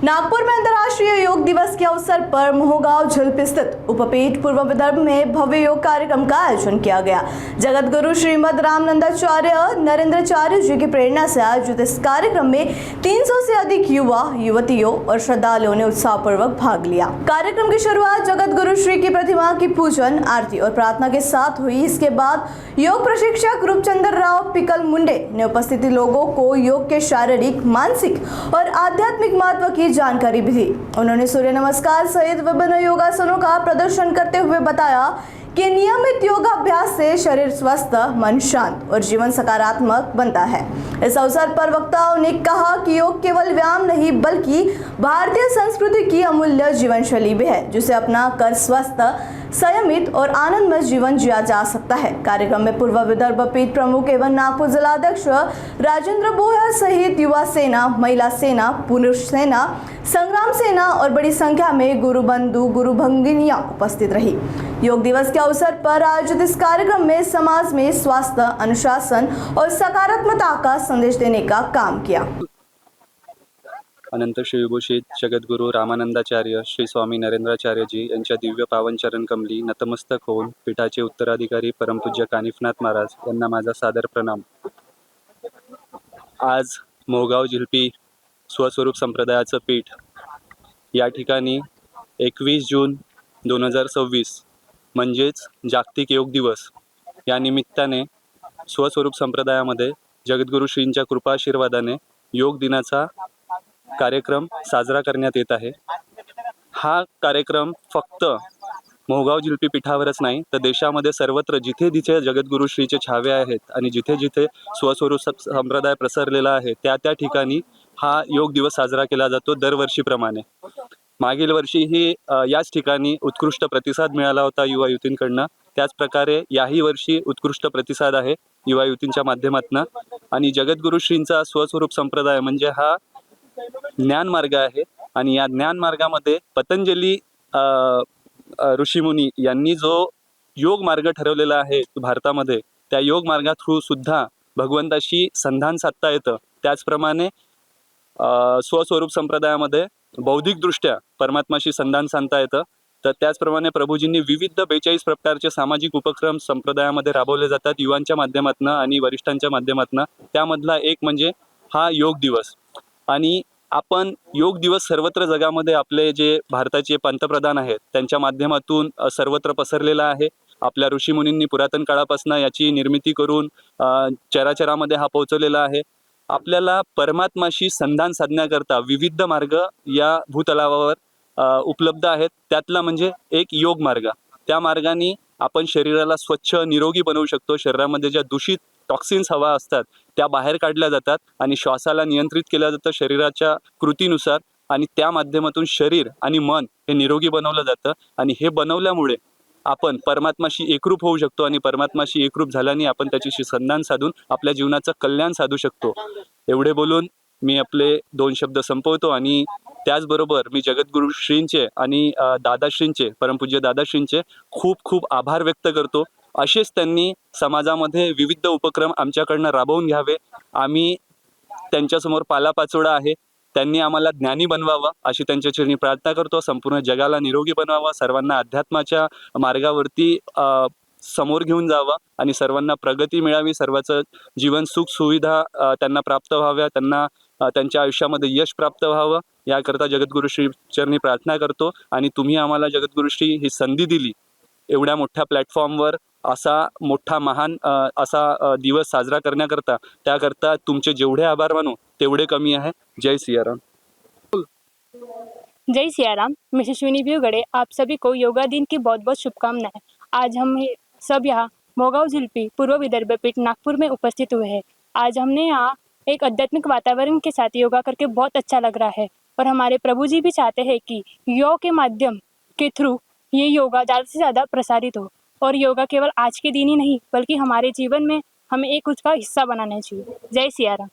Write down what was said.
नागपुर में अंतर्राष्ट्रीय योग दिवस के अवसर पर मोहगांव झिल्पी स्थित उपपीठ पूर्व विदर्भ में भव्य योग कार्यक्रम का आयोजन किया गया। जगत गुरु श्रीमद रामानंदाचार्य नरेंद्राचार्य जी की प्रेरणा से आयोजित इस कार्यक्रम में 300 से अधिक युवा युवतियों और श्रद्धालुओं ने उत्साहपूर्वक भाग लिया। कार्यक्रम की शुरुआत जगत गुरु श्री की प्रतिमा की पूजन, आरती और प्रार्थना के साथ हुई। इसके बाद योग प्रशिक्षक रूपचंद्र राव पिकल मुंडे ने उपस्थित लोगों को योग के शारीरिक, मानसिक और आध्यात्मिक महत्व की जानकारी भी दी। उन्होंने सूर्य नमस्कार सहित विभिन्न योगासनों का प्रदर्शन करते हुए बताया कि नियमित योगाभ्यास से शरीर स्वस्थ, मन शांत और जीवन सकारात्मक बनता है। इस अवसर पर वक्ताओं ने कहा कि योग केवल व्यायाम नहीं बल्कि भारतीय संस्कृति की अमूल्य जीवन शैली भी है, जिसे अपना कर स्वस्थ, संयमित और आनंदमय जीवन जिया जा सकता है। कार्यक्रम में पूर्व विदर्भ पीठ प्रमुख एवं नागपुर जिलाध्यक्ष राजेंद्र बोहर सहित युवा सेना, महिला सेना, पुरुष सेना, संग्राम सेना और बड़ी संख्या में गुरु बंधु गुरु भंगिनियां उपस्थित रही। योग दिवस के अवसर पर आयोजित इस कार्यक्रम में समाज में स्वास्थ्य, अनुशासन और सकारात्मकता का संदेश देने का काम किया। अनंत शिवभूषित जगद्गुरु रामानंदाचार्य श्री स्वामी नरेंद्राचार्य जी यांच्या दिव्य पावन चरण कमली नतमस्तक होऊन पीठाचे उत्तराधिकारी परमपूज्य कानिफनाथ महाराज यांना माझा सादर प्रणाम। आज मोहगाव झिल्पी स्वस्वरूप संप्रदायाचं पीठ या ठिकाणी 21 जून 2026 म्हणजेच जागतिक योग दिवस या निमित्ताने स्वस्वरूप संप्रदायामध्ये जगद्गुरु श्रींच्या कृपाशीर्वादाने योग दिनाचा कार्यक्रम साजरा करण्यात येत आहे। हा कार्यक्रम फक्त मोहगाव झिल्पी पीठावरच नाही तर देशामध्ये सर्वत्र जिथे जिथे जगद्गुरु श्रीचे छावे आहेत आणि जिथे जिथे स्वस्वरूप संप्रदाय प्रसरलेला आहे त्या ठिकाणी हा योग दिवस साजरा केला जातो दरवर्षीप्रमाणे। मागील वर्षीही याच ठिकाणी उत्कृष्ट प्रतिसाद मिळाला होता युवा युवतींकडनं। त्याच प्रकारे याही वर्षी उत्कृष्ट प्रतिसाद आहे युवा युवतींच्या माध्यमातून। आणि जगद्गुरु श्रींचा स्वस्वरूप संप्रदाय म्हणजे हा ज्ञान मार्ग आहे आणि या ज्ञान मार्गामध्ये पतंजली ऋषीमुनी यांनी जो योग मार्ग ठरवलेला आहे भारतामध्ये, त्या योग मार्गा थ्रू सुद्धा भगवंताशी संधान साधता येतं। त्याचप्रमाणे स्वस्वरूप संप्रदायामध्ये बौद्धिकदृष्ट्या परमात्माशी संधान साधता येतं। तर त्याचप्रमाणे प्रभूजींनी विविध 42 प्रकारचे सामाजिक उपक्रम संप्रदायामध्ये राबवले जातात युवांच्या माध्यमातून आणि वरिष्ठांच्या माध्यमातून। त्यामधला एक म्हणजे हा योग दिवस। आणि आपण योग दिवस सर्वत्र जगामध्ये आपले जे भारताचे पंतप्रधान आहेत त्यांच्या माध्यमातून सर्वत्र पसरलेला आहे। आपल्या ऋषीमुनींनी पुरातन काळापासून याची निर्मिती करून चराचरामध्ये हा पोहोचलेला आहे। आपल्याला परमात्माशी संधान साधण्याकरता विविध मार्ग या भूतलावर उपलब्ध आहेत। त्यातला म्हणजे एक योग मार्ग। त्या मार्गाने आपण शरीराला स्वच्छ निरोगी बनवू शकतो। शरीरामध्ये ज्या दूषित टॉक्सिन्स हवा असतात त्या बाहेर काढल्या जातात आणि श्वासाला नियंत्रित केलं जातं शरीराच्या कृतीनुसार आणि त्या माध्यमातून शरीर आणि मन हे निरोगी बनवलं जातं। आणि हे बनवल्यामुळे आपण परमात्माशी एकरूप होऊ शकतो आणि परमात्माशी एकरूप झाल्याने आपण त्याच्याशी संधान साधून आपल्या जीवनाचं कल्याण साधू शकतो। एवढे बोलून मी आपले 2 शब्द संपवतो आणि त्याचबरोबर मी जगद्गुरु श्रींचे आणि दादाश्रींचे, परमपूज्य दादाश्रींचे खूप खूप आभार व्यक्त करतो। असेच त्यांनी समाजामध्ये विविध उपक्रम आमच्याकडनं राबवून घ्यावे। आम्ही त्यांच्यासमोर पालापाचोळा आहे। त्यांनी आम्हाला ज्ञानी बनवावं अशी त्यांच्या चरणी प्रार्थना करतो। संपूर्ण जगाला निरोगी बनवावं, सर्वांना अध्यात्माच्या मार्गावरती समोर घेऊन जावं आणि सर्वांना प्रगती मिळावी, सर्वांचं जीवन सुख सुविधा त्यांना प्राप्त व्हाव्या, त्यांना त्यांच्या आयुष्यामध्ये यश प्राप्त व्हावं याकरता जगद्गुरु श्री चरणी प्रार्थना करतो। आणि तुम्ही आम्हाला जगद्गुरु श्री ही संधी दिली एवढ्या मोठ्या प्लॅटफॉर्मवर असा मोठा महान असा दिवस साजरा करण्याकरता, त्याकरता तुमचे जेवढे आभार मानू तेवढे कमी आहे। जय सियाराम। जय सियाराम। मैं अश्विनी भिवगड़े आप सभी को योगा दिन की बहुत बहुत शुभकामनाएं। आज हम सब यहाँ मोहगांव झिल्पी पूर्व विदर्भ पीठ नागपुर में उपस्थित हुए हैं। आज हमने यहाँ एक आध्यात्मिक वातावरण के साथ योगा करके बहुत अच्छा लग रहा है और हमारे प्रभु जी भी चाहते हैं कि योग के माध्यम के थ्रू ये योगा ज़्यादा से ज़्यादा प्रसारित हो और योगा केवल आज के दिन ही नहीं बल्कि हमारे जीवन में हमें एक उसका हिस्सा बनाना चाहिए। जय सियाराम।